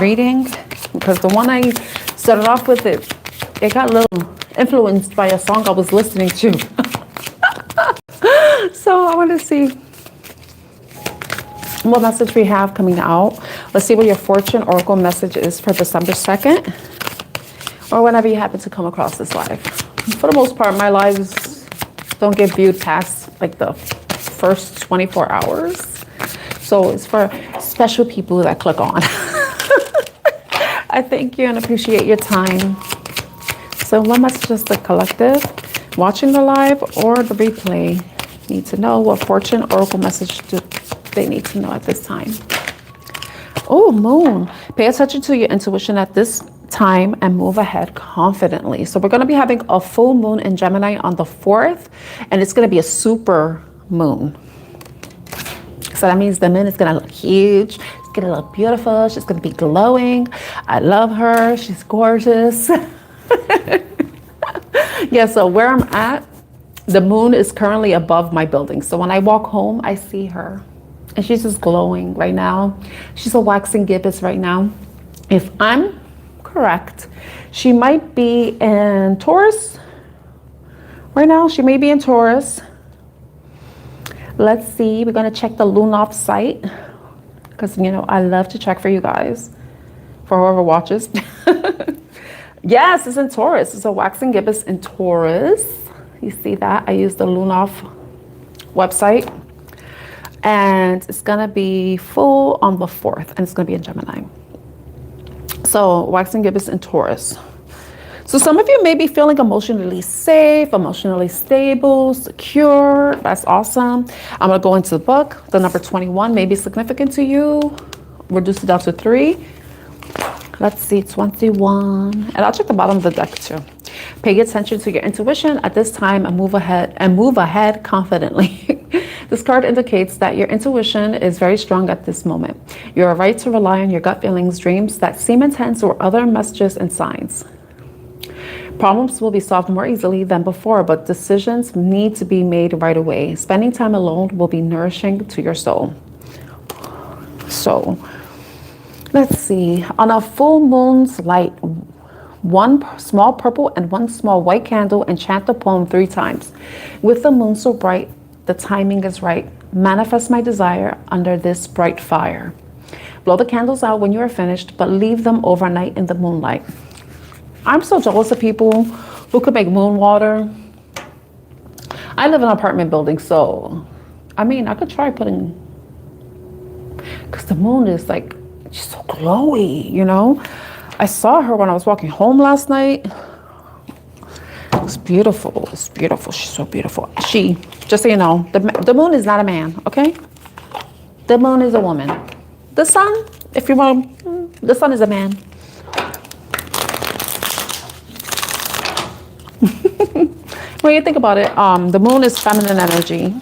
reading, because the one I started off with, it got a little influenced by a song I was listening to. So I want to see what message we have coming out. Let's see what your fortune oracle message is for December 2nd, or whenever you happen to come across this live. For the most part, my lives don't get viewed past like the first 24 hours. So it's for special people that click on. I thank you and appreciate your time. So what message does the collective watching the live or the replay need to know? What fortune oracle message do they need to know at this time? Oh, moon. Pay attention to your intuition at this time and move ahead confidently. So we're going to be having a full moon in Gemini on the 4th, and it's going to be a super moon. So that means the moon is going to look huge. It's going to look beautiful. She's going to be glowing. I love her. She's gorgeous. Yeah, so where I'm at, the moon is currently above my building. So when I walk home, I see her. And she's just glowing right now. She's a waxing gibbous right now. If I'm correct, she might be in Taurus right now. She may be in Taurus. Let's see. We're going to check the Lunoff site, because, you know, I love to check for you guys, for whoever watches. Yes, it's in Taurus. It's a waxing gibbous in Taurus. You see that? I use the Lunoff website. And it's going to be full on the 4th. And it's going to be in Gemini. So waxing gibbous in Taurus. So some of you may be feeling emotionally safe, emotionally stable, secure. That's awesome. I'm going to go into the book. The number 21 may be significant to you. Reduce it down to 3. Let's see, 21. And I'll check the bottom of the deck too. Pay attention to your intuition at this time and move ahead confidently. This card indicates that your intuition is very strong at this moment. You are right to rely on your gut feelings, dreams that seem intense, or other messages and signs. Problems will be solved more easily than before, but decisions need to be made right away. Spending time alone will be nourishing to your soul. So, let's see. On a full moon's light, one small purple and one small white candle, and chant the poem 3 times. With the moon so bright, the timing is right. Manifest my desire under this bright fire. Blow the candles out when you are finished, but leave them overnight in the moonlight. I'm so jealous of people who could make moon water. I live in an apartment building, so I mean, I could try putting, because the moon is like, she's so glowy, you know. I saw her when I was walking home last night. It's beautiful. It's beautiful. She's so beautiful. She, just so you know, the moon is not a man, okay? The moon is a woman. The sun, if you want, the sun is a man. When you think about it, the moon is feminine energy,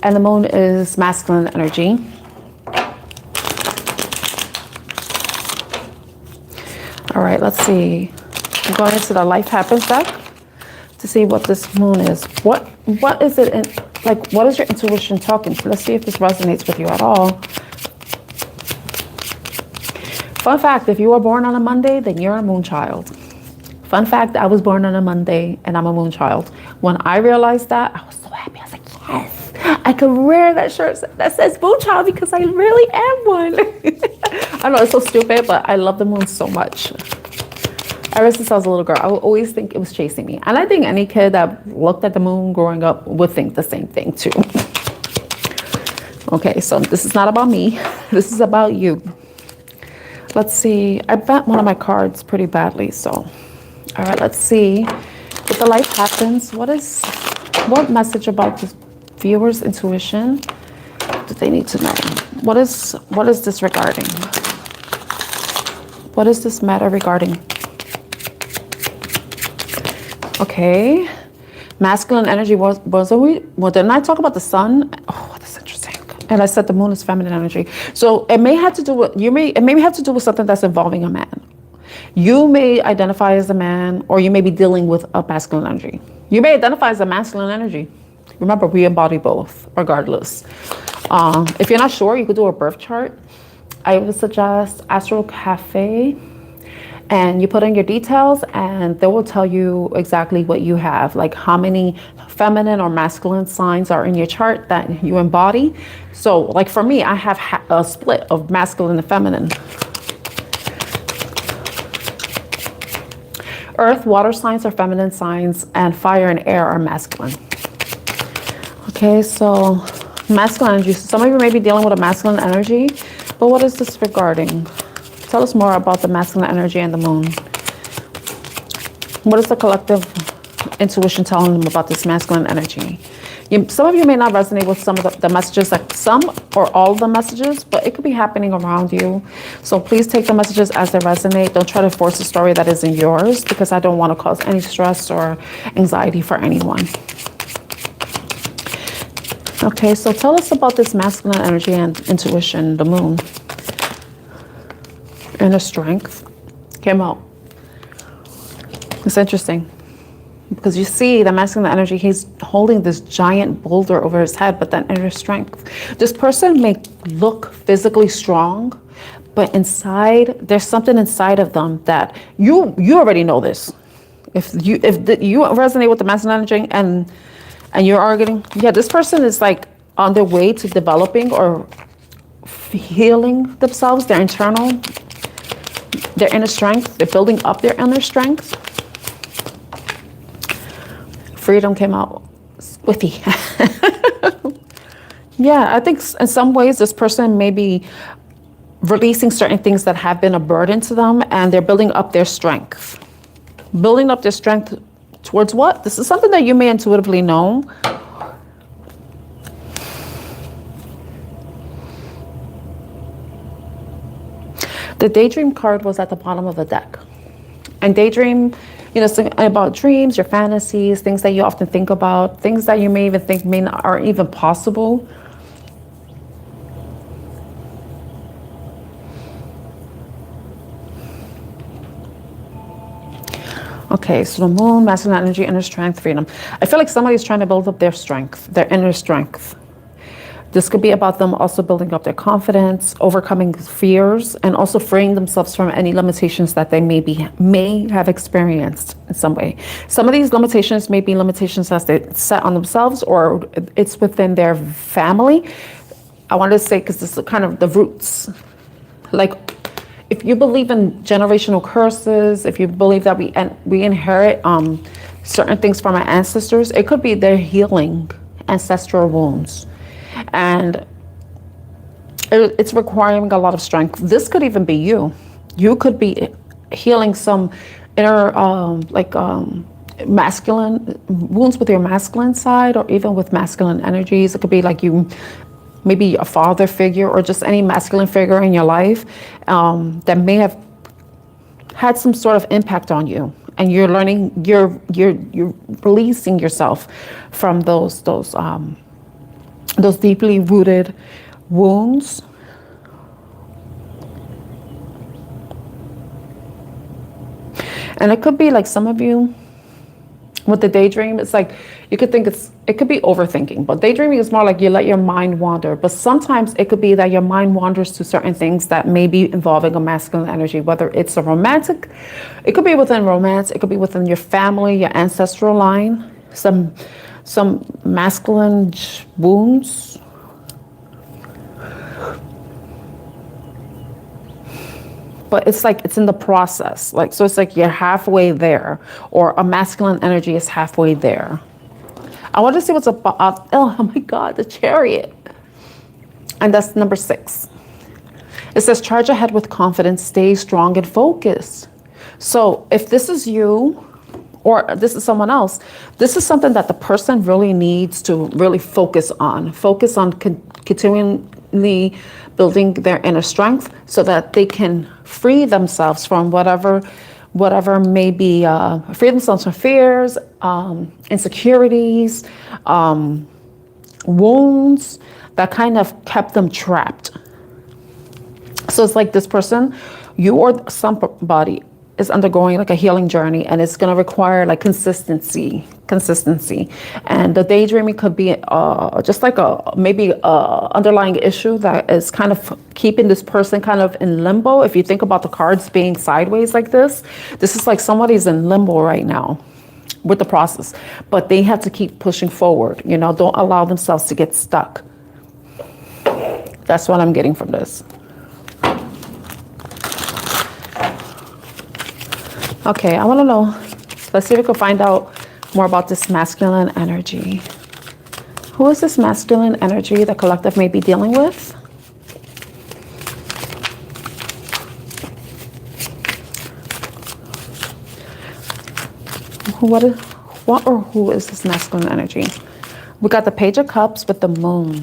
and the moon is masculine energy. All right, let's see. I'm going into the Life Happens deck to see what this moon is. What is it in, like, what is your intuition talking to? Let's see if this resonates with you at all. Fun fact, if you were born on a Monday, then you're a moon child. Fun fact, I was born on a Monday and I'm a moon child. When I realized that, I was so happy. I was like, yes, I could wear that shirt that says moon child because I really am one. I know it's so stupid, but I love the moon so much. Ever since I was a little girl, I would always think it was chasing me. And I think any kid that looked at the moon growing up would think the same thing too. Okay, so this is not about me. This is about you. Let's see. I bent one of my cards pretty badly, so. All right, let's see. If the Life Happens, what message about the viewer's intuition do they need to know? What is this regarding? What is this matter regarding? Okay, masculine energy well, didn't I talk about the sun? Oh, that's interesting. And I said the moon is feminine energy. So it may have to do with, it may have to do with something that's involving a man. You may identify as a man, or you may be dealing with a masculine energy. You may identify as a masculine energy. Remember, we embody both, regardless. If you're not sure, you could do a birth chart. I would suggest Astro Cafe, and you put in your details and they will tell you exactly what you have, like how many feminine or masculine signs are in your chart that you embody. So like for me, I have a split of masculine and feminine. Earth, water signs are feminine signs, and fire and air are masculine. Okay, so masculine energy. Some of you may be dealing with a masculine energy, but what is this regarding? Tell us more about the masculine energy and the moon. What is the collective intuition telling them about this masculine energy? Some of you may not resonate with some of the messages, like some or all of the messages, but it could be happening around you. So please take the messages as they resonate. Don't try to force a story that isn't yours, because I don't want to cause any stress or anxiety for anyone. Okay, so tell us about this masculine energy and intuition, the moon. Inner strength came out. It's interesting because you see the masculine energy, he's holding this giant boulder over his head, but that inner strength. This person may look physically strong, but inside, there's something inside of them that you already know this. If you resonate with the masculine energy and you're arguing, yeah, this person is like on their way to developing or healing themselves, their inner strength. They're building up their inner strength. Freedom came out squiffy. Yeah, I think in some ways this person may be releasing certain things that have been a burden to them, and they're building up their strength. Building up their strength towards what? This is something that you may intuitively know. The daydream card was at the bottom of the deck. And daydream, about dreams, your fantasies, things that you often think about, things that you may even think are even possible. Okay, so the moon, masculine energy, inner strength, freedom. I feel like somebody's trying to build up their strength, their inner strength. This could be about them also building up their confidence, overcoming fears, and also freeing themselves from any limitations that they may have experienced in some way. Some of these limitations may be limitations that they set on themselves, or it's within their family. I wanted to say, because this is kind of the roots. Like, if you believe in generational curses, if you believe that we inherit certain things from our ancestors, it could be their healing ancestral wounds. And it's requiring a lot of strength. This could even be you. You could be healing some inner, masculine wounds with your masculine side, or even with masculine energies. It could be like you, maybe a father figure, or just any masculine figure in your life that may have had some sort of impact on you. And you're learning, you're releasing yourself from those deeply rooted wounds. And it could be like some of you with the daydream, it's like you could think it could be overthinking, but daydreaming is more like you let your mind wander. But sometimes it could be that your mind wanders to certain things that may be involving a masculine energy, whether it's a romantic, it could be within romance, it could be within your family, your ancestral line, some masculine wounds. But it's like it's in the process. So it's like you're halfway there, or a masculine energy is halfway there. I want to see what's about. Oh my God, the Chariot. And that's number 6. It says, charge ahead with confidence, stay strong and focus. So if this is you, or this is someone else, this is something that the person really needs to really focus on. Focus on continually building their inner strength so that they can free themselves from whatever may be, free themselves from fears, insecurities, wounds that kind of kept them trapped. So it's like this person, you or somebody, is undergoing like a healing journey, and it's going to require like consistency. And the daydreaming could be just like maybe underlying issue that is kind of keeping this person kind of in limbo. If you think about the cards being sideways like this is like somebody's in limbo right now with the process, but they have to keep pushing forward. You know, don't allow themselves to get stuck. That's what I'm getting from this. Okay, I want to know, let's see if we can find out more about this masculine energy. Who is this masculine energy the collective may be dealing with? What or who is this masculine energy? We got the Page of Cups with the Moon.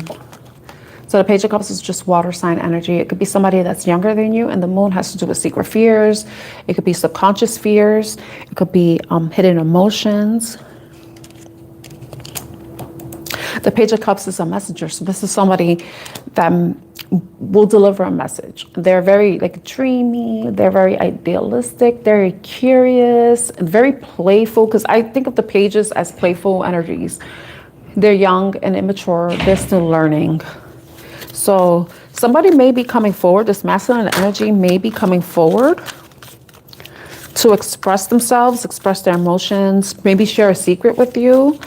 So the Page of Cups is just water sign energy. It could be somebody that's younger than you, and the moon has to do with secret fears. It could be subconscious fears. It could be hidden emotions. The Page of Cups is a messenger. So this is somebody that will deliver a message. They're very like dreamy. They're very idealistic, very curious, and very playful, because I think of the pages as playful energies. They're young and immature. They're still learning. So somebody may be coming forward, this masculine energy may be coming forward to express themselves, express their emotions, maybe share a secret with you,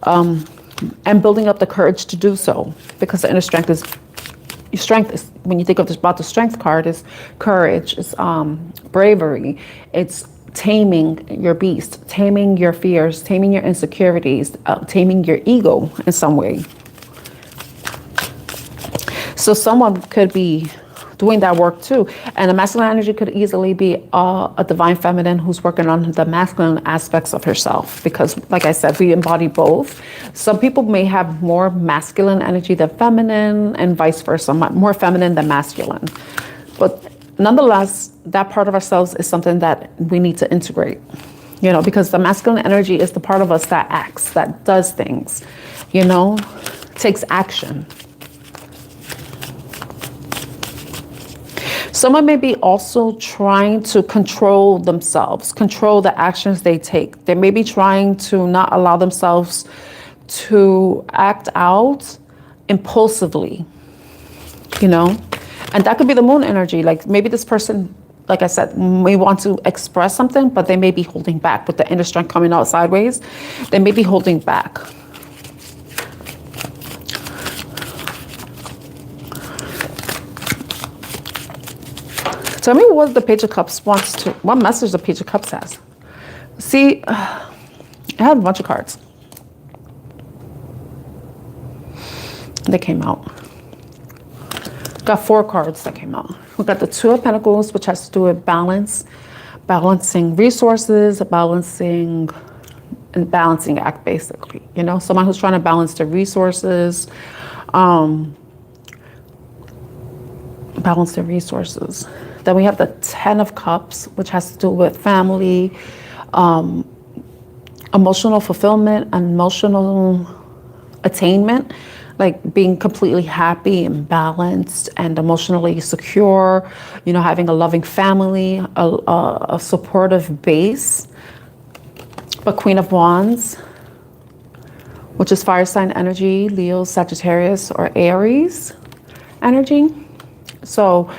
and building up the courage to do so. Because the inner strength is, when you think of this, about the strength card, is courage, it's bravery, it's taming your beast, taming your fears, taming your insecurities, taming your ego in some way. So someone could be doing that work too. And the masculine energy could easily be a divine feminine who's working on the masculine aspects of herself. Because like I said, we embody both. Some people may have more masculine energy than feminine, and vice versa, more feminine than masculine. But nonetheless, that part of ourselves is something that we need to integrate. You know, because the masculine energy is the part of us that acts, that does things, you know, takes action. Someone may be also trying to control themselves, control the actions they take. They may be trying to not allow themselves to act out impulsively, you know? And that could be the moon energy. Like maybe this person, like I said, may want to express something, but they may be holding back with the inner strength coming out sideways. They may be holding back. Tell me what the Page of Cups wants to, what message the Page of Cups has. See, I have a bunch of cards. They came out. Got 4 cards that came out. We got the Two of Pentacles, which has to do with balance, balancing resources, balancing act, basically. You know, someone who's trying to balance their resources, balance their resources. Then we have the Ten of Cups, which has to do with family, emotional fulfillment, emotional attainment, like being completely happy and balanced and emotionally secure, you know, having a loving family, a supportive base. But Queen of Wands, which is fire sign energy, Leo, Sagittarius, or Aries energy. So,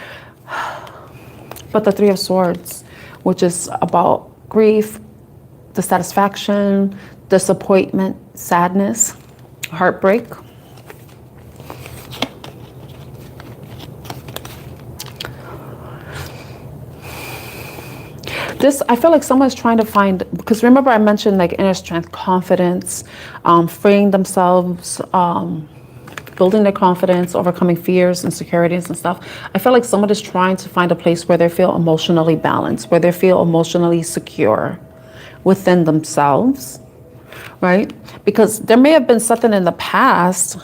but the Three of Swords, which is about grief, dissatisfaction, disappointment, sadness, heartbreak. This, I feel like someone's trying to find, because remember I mentioned like inner strength, confidence, freeing themselves, building their confidence, overcoming fears, insecurities and stuff. I feel like someone is trying to find a place where they feel emotionally balanced, where they feel emotionally secure within themselves, right? Because there may have been something in the past.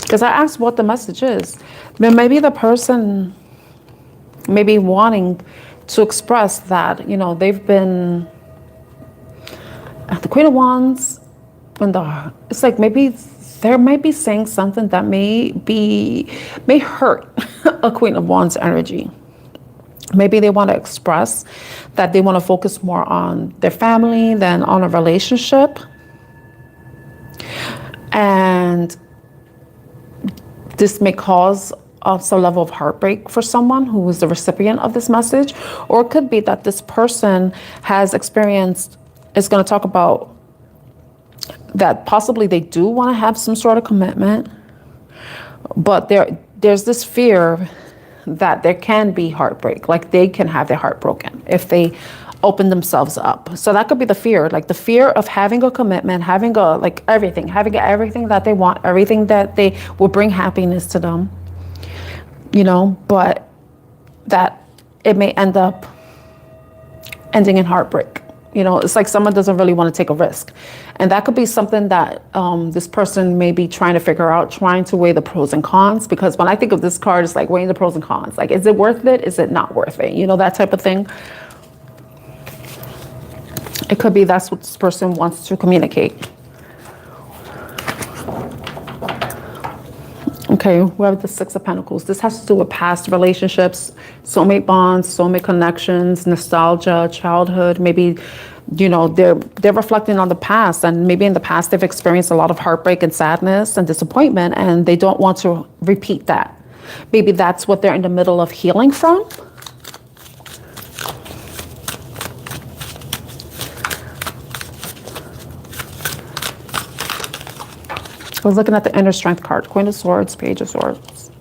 Because I asked what the message is. Maybe the person may be wanting to express that, you know, they've been, the Queen of Wands, it's like maybe There might be saying something that may hurt a Queen of Wands energy. Maybe they want to express that they want to focus more on their family than on a relationship. And this may cause some level of heartbreak for someone who is the recipient of this message. Or it could be that this person has experienced, is going to talk about that possibly they do want to have some sort of commitment, but there's this fear that there can be heartbreak, like they can have their heart broken if they open themselves up. So that could be the fear, like the fear of having a commitment, having everything that they want, everything that they will bring happiness to them, but that it may end up ending in heartbreak. It's like someone doesn't really want to take a risk. And that could be something that this person may be trying to figure out, trying to weigh the pros and cons. Because when I think of this card, it's like weighing the pros and cons. Like, is it worth it? Is it not worth it? That type of thing. It could be that's what this person wants to communicate. Okay, we have the Six of Pentacles. This has to do with past relationships, soulmate bonds, soulmate connections, nostalgia, childhood. Maybe, they're reflecting on the past, and maybe in the past they've experienced a lot of heartbreak and sadness and disappointment, and they don't want to repeat that. Maybe that's what they're in the middle of healing from. I was looking at the inner strength card, Queen of Swords, Page of Swords.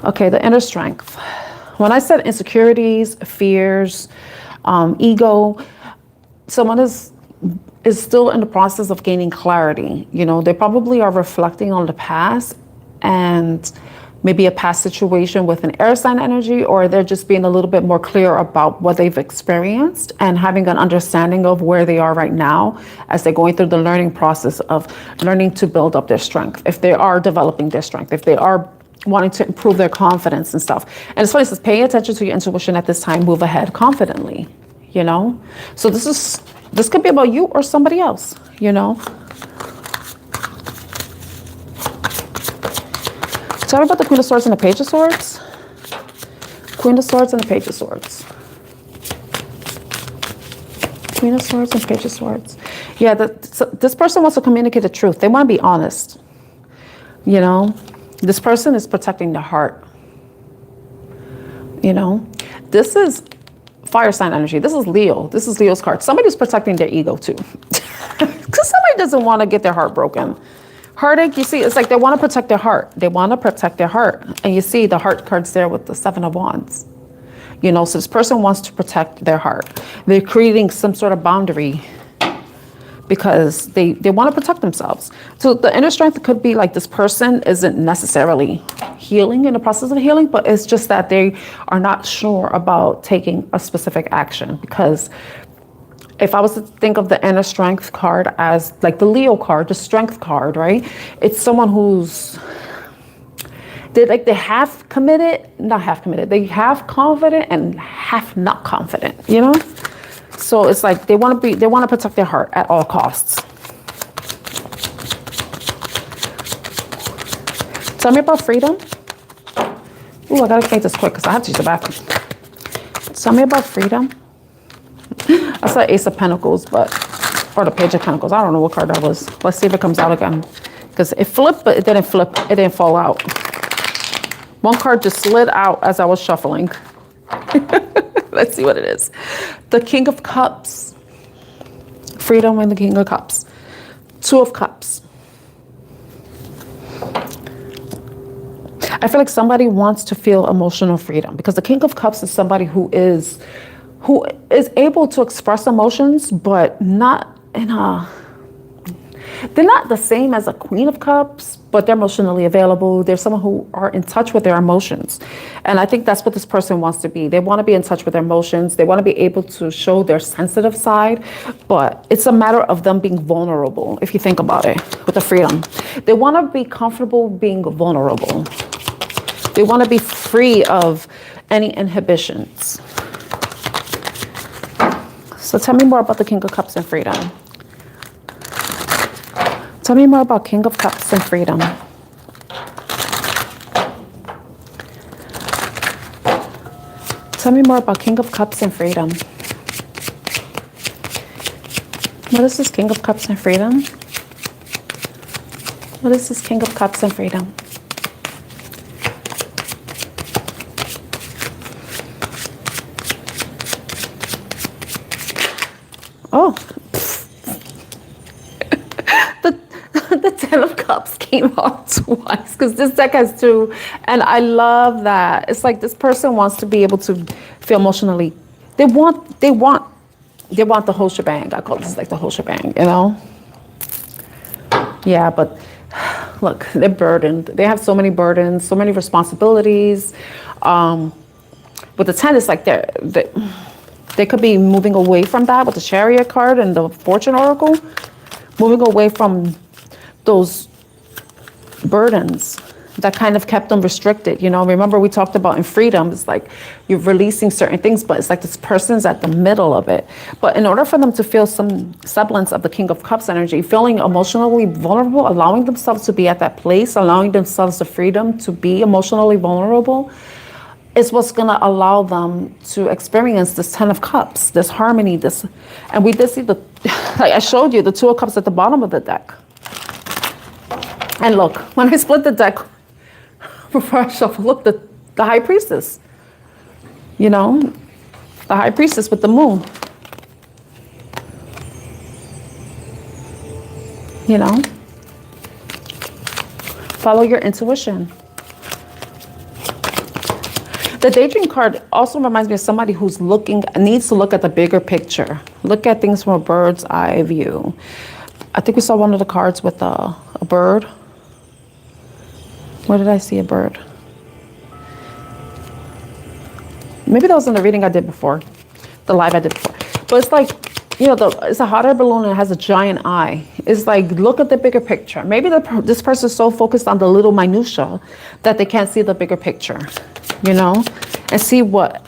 Okay, the inner strength. When I said insecurities, fears, ego, someone is still in the process of gaining clarity. They probably are reflecting on the past and maybe a past situation with an air sign energy, or they're just being a little bit more clear about what they've experienced and having an understanding of where they are right now as they're going through the learning process of learning to build up their strength. If they are developing their strength, if they are wanting to improve their confidence and stuff. And it's funny, it says pay attention to your intuition at this time, move ahead confidently, So this could be about you or somebody else, Tell me about the Queen of Swords and the Page of Swords. Queen of Swords and the Page of Swords. Queen of Swords and Page of Swords. Yeah, this person wants to communicate the truth. They want to be honest. This person is protecting their heart. This is fire sign energy. This is Leo. This is Leo's card. Somebody's protecting their ego too. Because somebody doesn't want to get their heart broken. Heartache, you see, it's like they want to protect their heart. They want to protect their heart. And you see the heart cards there with the Seven of Wands. So this person wants to protect their heart. They're creating some sort of boundary because they want to protect themselves. So the inner strength could be like this person isn't necessarily healing, in the process of healing, but it's just that they are not sure about taking a specific action. Because if I was to think of the inner strength card as like the Leo card, the strength card, right? It's someone who's, they have committed, not half committed. They have confident and half not confident, So it's like they want to protect their heart at all costs. Tell me about freedom. Ooh, I gotta make this quick because I have to use the bathroom. Tell me about freedom. I saw Ace of Pentacles, or the Page of Pentacles. I don't know what card that was. Let's see if it comes out again. Because it flipped, but it didn't flip. It didn't fall out. One card just slid out as I was shuffling. Let's see what it is. The King of Cups. Freedom and the King of Cups. Two of Cups. I feel like somebody wants to feel emotional freedom, because the King of Cups is somebody who is able to express emotions, but not in a, they're not the same as a Queen of Cups, but they're emotionally available. They're someone who are in touch with their emotions. And I think that's what this person wants to be. They want to be in touch with their emotions. They want to be able to show their sensitive side, but it's a matter of them being vulnerable, if you think about it, with the freedom. They want to be comfortable being vulnerable. They want to be free of any inhibitions. So tell me more about the King of Cups and freedom. Tell me more about King of Cups and freedom. Tell me more about King of Cups and freedom. What is this King of Cups and freedom? What is this King of Cups and freedom? Oh, the Ten of Cups came out twice because this deck has two, and I love that. It's like this person wants to be able to feel emotionally. They want the whole shebang. I call this like the whole shebang, you know? Yeah, but look, they're burdened. They have so many burdens, so many responsibilities. With the 10, it's like they could be moving away from that with the Chariot card and the Fortune Oracle, moving away from those burdens that kind of kept them restricted. You know, remember we talked about in freedom, it's like you're releasing certain things, but it's like this person's at the middle of it. But in order for them to feel some semblance of the King of Cups energy, feeling emotionally vulnerable, allowing themselves to be at that place, allowing themselves the freedom to be emotionally vulnerable, is what's going to allow them to experience this Ten of Cups, this harmony, this, and we did see the, like I showed you, the Two of Cups at the bottom of the deck. And look, when I split the deck, before I shuffle, look, the High Priestess, you know, the High Priestess with the moon, you know, follow your intuition. The Daydream card also reminds me of somebody who's needs to look at the bigger picture. Look at things from a bird's eye view. I think we saw one of the cards with a bird. Where did I see a bird? Maybe that was in the reading I did before, the live I did before. But it's like, you know, it's a hot air balloon and it has a giant eye. It's like, look at the bigger picture. Maybe this person is so focused on the little minutia that they can't see the bigger picture, you know, and see what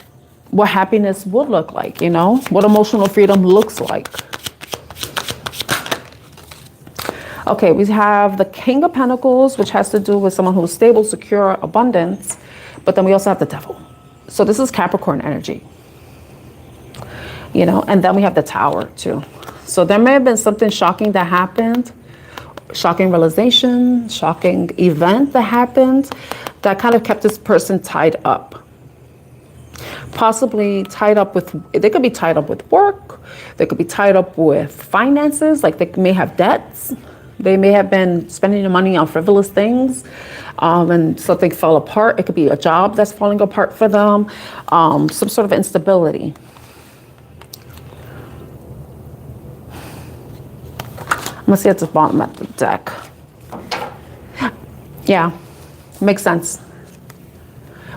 happiness would look like, you know, what emotional freedom looks like. Okay, we have the King of Pentacles, which has to do with someone who's stable, secure, abundance. But then we also have the Devil. So this is Capricorn energy, you know, and then we have the Tower too. So there may have been something shocking that happened, shocking realization, shocking event that happened that kind of kept this person tied up. Possibly tied up with, they could be tied up with work. They could be tied up with finances, like they may have debts. They may have been spending their money on frivolous things, and something fell apart. It could be a job that's falling apart for them, some sort of instability. I'm gonna see at the bottom of the deck. Yeah, makes sense.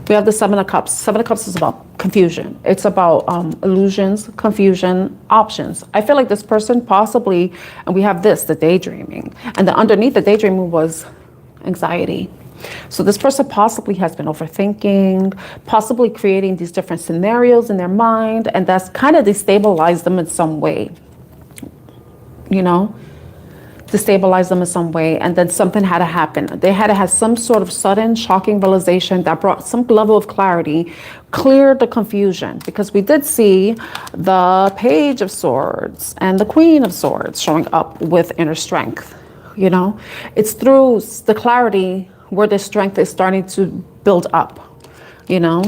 We have the Seven of Cups. Seven of Cups is about confusion. It's about illusions, confusion, options. I feel like this person possibly, and we have this, the daydreaming. And underneath the daydreaming was anxiety. So this person possibly has been overthinking, possibly creating these different scenarios in their mind, and that's kind of destabilized them in some way, you know? Destabilize them in some way, and then something had to happen. They had to have some sort of sudden, shocking realization that brought some level of clarity, cleared the confusion, because we did see the Page of Swords and the Queen of Swords showing up with inner strength. You know, it's through the clarity where the strength is starting to build up, you know.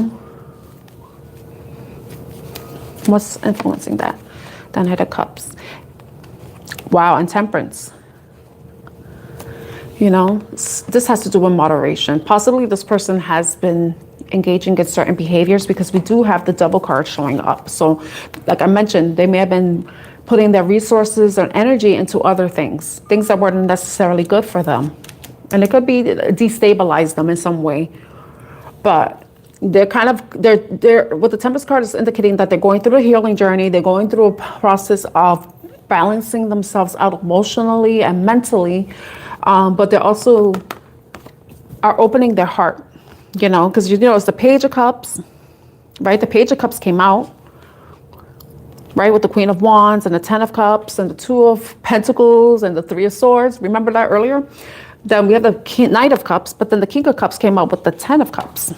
What's influencing that? The Knight of Cups. Wow, and Temperance. You know, this has to do with moderation. Possibly this person has been engaging in certain behaviors, because we do have the Devil card showing up. So like I mentioned, they may have been putting their resources and energy into other things that weren't necessarily good for them. And it could be destabilize them in some way. But they're kind of, they're what the Tempest card is indicating, that they're going through a healing journey. They're going through a process of balancing themselves out emotionally and mentally. But they also are opening their heart, you know, because, you know, it's the Page of Cups, right? The Page of Cups came out. right? With the Queen of Wands and the Ten of Cups and the Two of Pentacles and the Three of Swords. Remember that earlier? Then we have the Knight of Cups, but then the King of Cups came out with the Ten of Cups.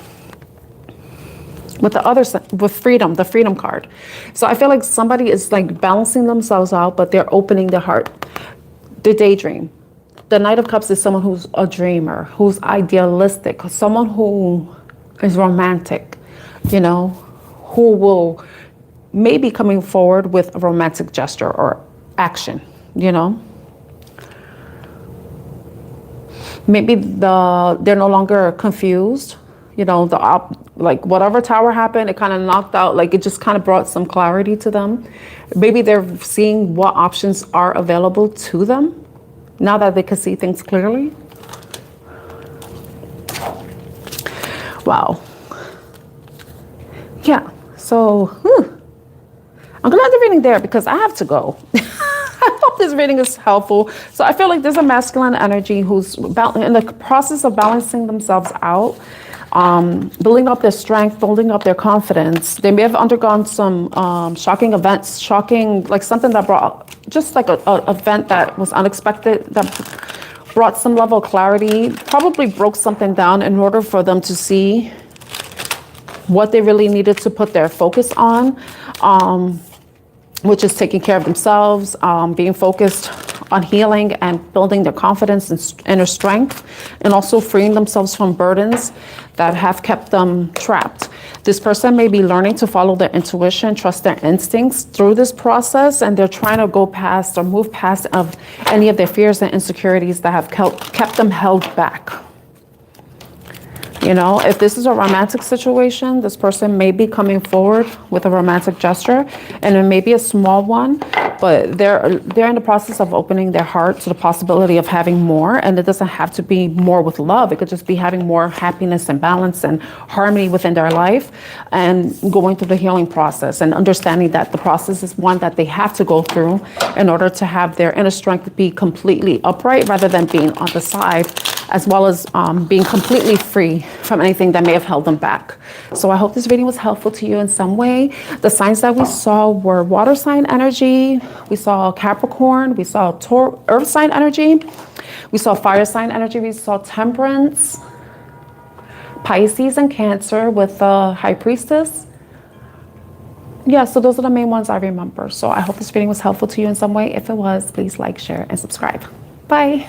With the other, with freedom, the freedom card. So I feel like somebody is like balancing themselves out, but they're opening their heart. The daydream. The Knight of Cups is someone who's a dreamer, who's idealistic, someone who is romantic, you know, who will maybe coming forward with a romantic gesture or action, you know. Maybe they're no longer confused, you know, like whatever tower happened, it kind of knocked out, like it just kind of brought some clarity to them. Maybe they're seeing what options are available to them now that they can see things clearly. Wow. Yeah, so I'm gonna end the reading there because I have to go. I hope this reading is helpful. So I feel like there's a masculine energy who's in the process of balancing themselves out, building up their strength, building up their confidence. They may have undergone some shocking events, like something that brought, just like an event that was unexpected, that brought some level of clarity, probably broke something down in order for them to see what they really needed to put their focus on, which is taking care of themselves, being focused on healing and building their confidence and inner strength, and also freeing themselves from burdens that have kept them trapped. This person may be learning to follow their intuition, trust their instincts through this process, and they're trying to go past or move past of any of their fears and insecurities that have kept them held back. You know, if this is a romantic situation, this person may be coming forward with a romantic gesture, and it may be a small one, but they're in the process of opening their heart to the possibility of having more. And it doesn't have to be more with love. It could just be having more happiness and balance and harmony within their life, and going through the healing process and understanding that the process is one that they have to go through in order to have their inner strength be completely upright rather than being on the side, as well as being completely free from anything that may have held them back. So I hope this reading was helpful to you in some way. The signs that we saw were water sign energy, we saw Capricorn, we saw earth sign energy, we saw fire sign energy, we saw Temperance, Pisces and Cancer with the High Priestess. Yeah, so those are the main ones I remember. So I hope this reading was helpful to you in some way. If it was, please like, share, and subscribe. Bye.